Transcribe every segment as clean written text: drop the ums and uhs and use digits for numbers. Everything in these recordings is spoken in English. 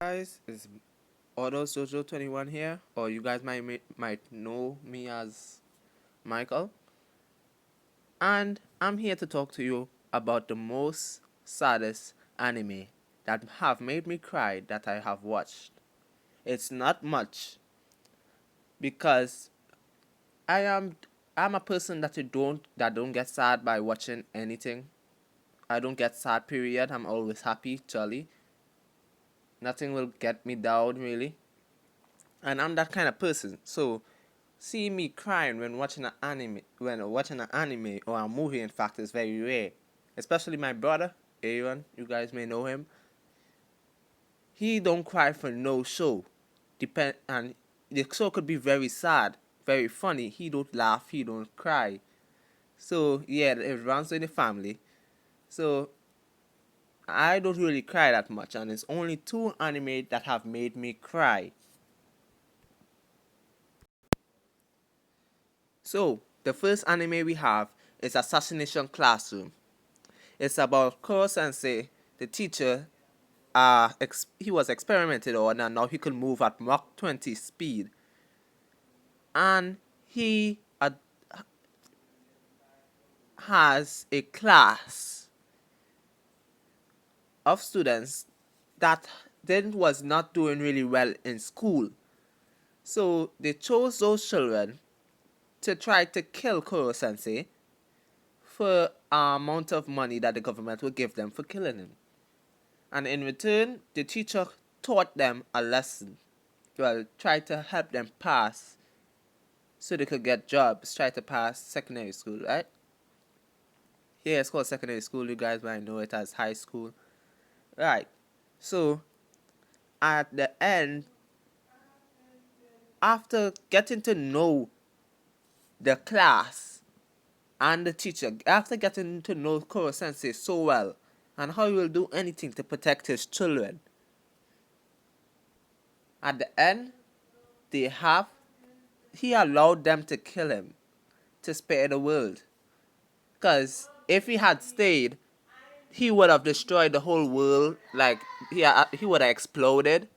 Guys, it's Auto Sojo 21 here, or you guys might know me as Michael, and I'm here to talk to you about the most saddest anime that have made me cry that I have watched. It's not much because I am I'm a person that don't get sad by watching anything. I don't get sad period. I'm always happy, jolly. Nothing will get me down really. And I'm that kind of person. So see me crying when watching an anime or a movie, in fact, is very rare. Especially my brother, Aaron, you guys may know him. He don't cry for no show. And the show could be very sad, very funny. He don't laugh, he don't cry. So yeah, it runs in the family. So I don't really cry that much, and it's only two anime that have made me cry. So the first anime we have is Assassination Classroom. It's about Kuro Sensei, the teacher. He was experimented on, and now he could move at Mach 20 speed. And he has a class of students that then was not doing really well in school. So they chose those children to try to kill Kuro Sensei for an amount of money that the government would give them for killing him. And in return, the teacher taught them a lesson. Well, tried to help them pass so they could get jobs, try to pass secondary school, right? Yeah, it's called secondary school. You guys might know it as high school. Right. So, at the end, after getting to know the class and the teacher, after getting to know Kuro Sensei so well, and how he will do anything to protect his children, at the end, they have he allowed them to kill him to spare the world. Because if he had stayed, he would have destroyed the whole world. Like, he would have exploded.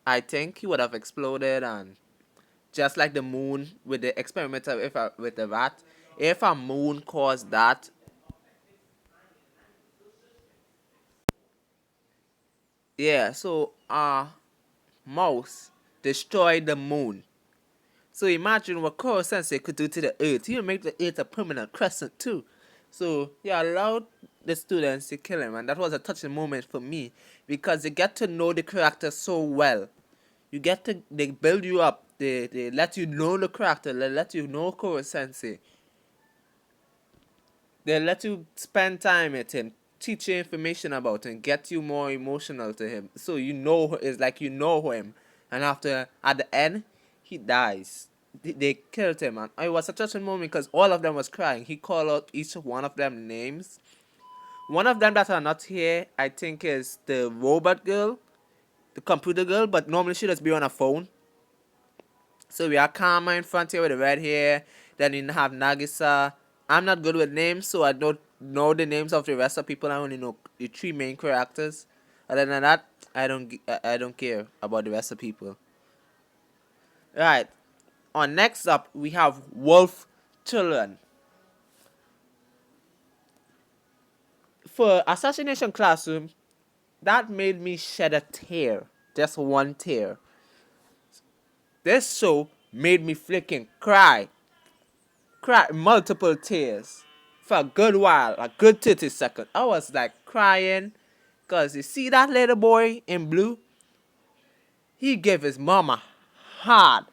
I think he would have exploded, and just like the moon with the experiment with the rat, if a moon caused that, yeah. So mouse destroyed the moon. So imagine what Koro Sensei could do to the Earth. He would make the Earth a permanent crescent too. So he allowed the students to kill him, and that was a touching moment for me because they get to know the character so well. They build you up. They let you know the character. They let you know Koro Sensei. They let you spend time with him, teach you information about him, get you more emotional to him. So it's like you know him. And at the end, he dies. They killed him, and it was a touching moment because all of them was crying. He called out each one of them names. One of them that are not here, I think, is the robot girl, the computer girl, but normally she just be on a phone. So we have Karma in front here with the red hair. Then you have Nagisa. I'm not good with names, so I don't know the names of the rest of people. I only know the three main characters. Other than that, I don't care about the rest of people. Right. On next up, we have Wolf Children. For Assassination Classroom, that made me shed a tear. Just one tear. This show made me freaking cry. Cry multiple tears for a good while, a good 30 seconds. I was like crying because you see that little boy in blue? He gave his mama hard,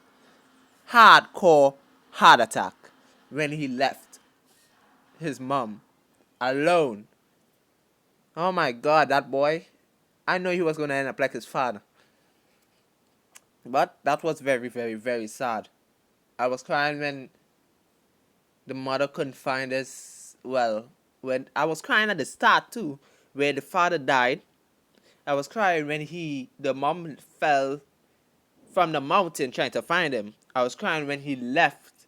hardcore heart attack when he left his mom alone. Oh my god, that boy. I know he was going to end up like his father. But that was very, very, very sad. I was crying when the mother couldn't find us. Well, when I was crying at the start too, where the father died. I was crying when the mom fell from the mountain trying to find him. I was crying when he left.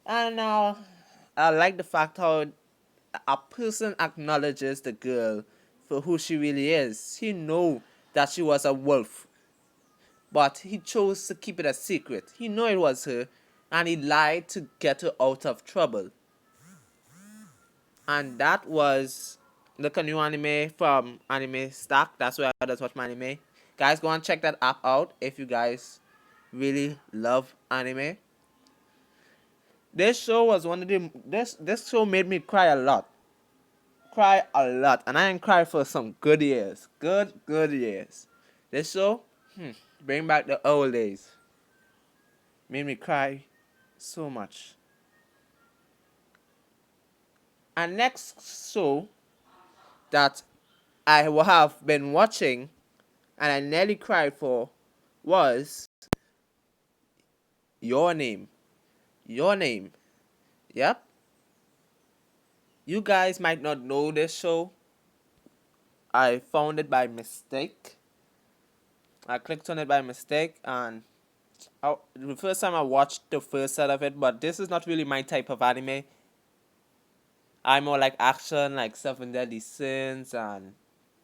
And I like the fact how a person acknowledges the girl for who she really is. He knew that she was a wolf, but he chose to keep it a secret. He knew it was her, and he lied to get her out of trouble. And that was look a new anime from Anime Stack. That's where I just watch my anime. Guys, go and check that app out if you guys really love anime. This show was one of the this show made me cry a lot. Cry a lot. And I didn't cry for some good years. Good years. This show, bring back the old days. Made me cry so much. And next show that I have been watching and I nearly cried for was Your Name. Your Name. Yep. You guys might not know this show. I found it by mistake. I clicked on it by mistake, and the first time I watched the first set of it, but this is not really my type of anime. I'm more like action, like Seven Deadly Sins and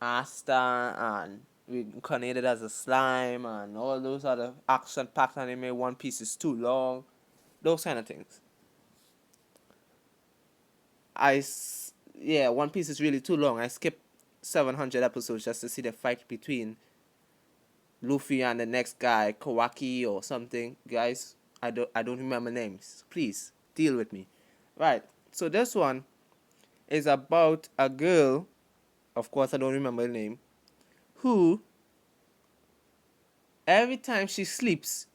Asta and Reincarnated as a Slime and all those other action-packed anime. One Piece is too long. Those kind of things. Yeah, One Piece is really too long. I skipped 700 episodes just to see the fight between Luffy and the next guy, Kawaki or something. Guys, I don't remember names. Please deal with me. Right. So this one is about a girl, of course I don't remember the name, who every time she sleeps,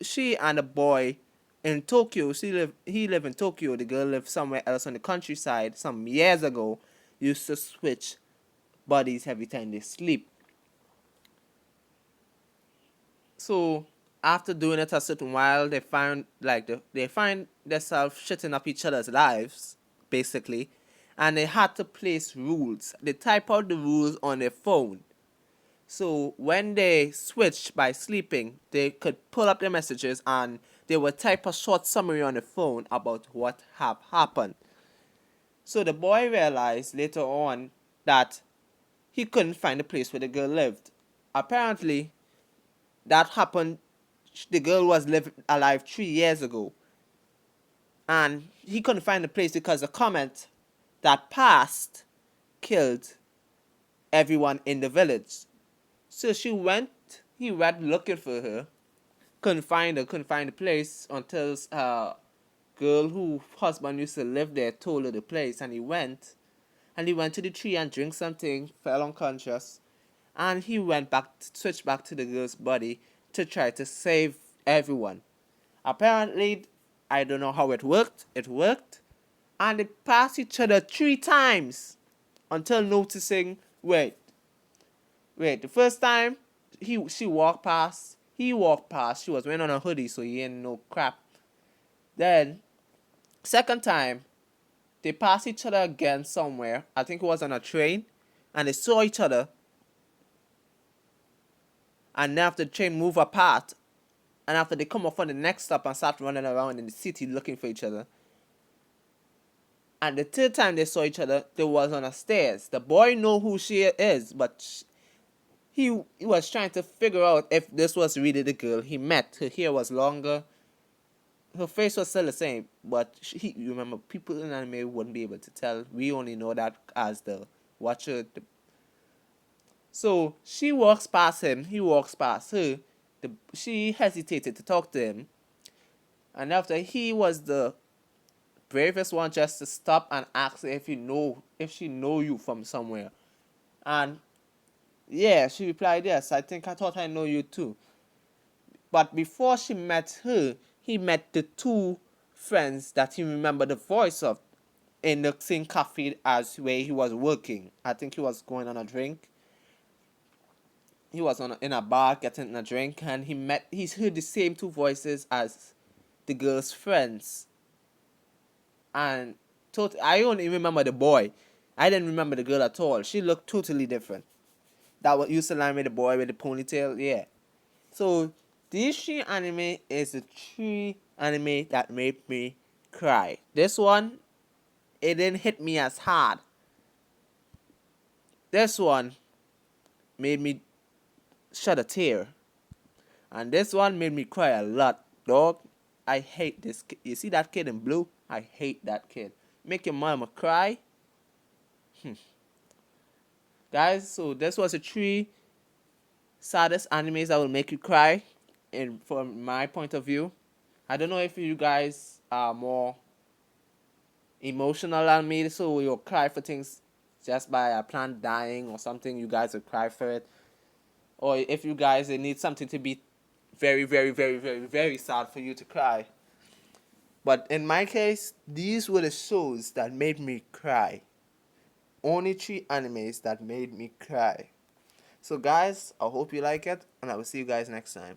she and a boy in Tokyo, he live in Tokyo, the girl lived somewhere else on the countryside some years ago, used to switch bodies every time they sleep. So after doing it a certain while, they find they find themselves shitting up each other's lives, basically, and they had to place rules. They type out the rules on their phone. So when they switched by sleeping, they could pull up their messages and they would type a short summary on the phone about what have happened. So the boy realized later on that he couldn't find the place where the girl lived. Apparently, that happened. The girl was alive 3 years ago, and he couldn't find the place because the comet that passed killed everyone in the village. So he went looking for her, couldn't find the place until girl who husband used to live there told her the place, and he went to the tree and drank something, fell unconscious, and he switched back to the girl's body to try to save everyone. Apparently, I don't know how it worked. It worked, and they passed each other 3 times until noticing. Wait. The first time she walked past, he walked past. She was wearing on a hoodie, so he ain't no crap. Then, second time, they passed each other again somewhere. I think it was on a train, and they saw each other. And then after the train moved apart, and after they come off on the next stop and start running around in the city looking for each other. And the third time they saw each other, they was on the stairs. The boy know who she is, but he was trying to figure out if this was really the girl he met. Her hair was longer. Her face was still the same, but you remember, people in anime wouldn't be able to tell. We only know that as the watcher. So she walks past him, he walks past her. She hesitated to talk to him, and after he was the bravest one just to stop and ask if she know you from somewhere, and yeah, she replied yes. I thought I know you too. But before she met her, he met the two friends that he remembered the voice of in the same cafe as where he was working. I think he was going on a drink. He was in a bar getting a drink, and he's heard the same two voices as the girl's friends. And I only remember the boy. I didn't remember the girl at all. She looked totally different. That what used to line with the boy with the ponytail, yeah. So this three anime is the three anime that made me cry. This one, it didn't hit me as hard. This one made me shed a tear. And this one made me cry a lot, dog. I hate this kid. You see that kid in blue? I hate that kid. Make your mama cry. Guys, so this was the three saddest animes that will make you cry in from my point of view. I don't know if you guys are more emotional than me, so you'll cry for things just by a plant dying or something, you guys will cry for it. Or if you guys need something to be very, very, very, very, very sad for you to cry. But in my case, these were the shows that made me cry. Only three animes that made me cry. So guys, I hope you like it, and I will see you guys next time.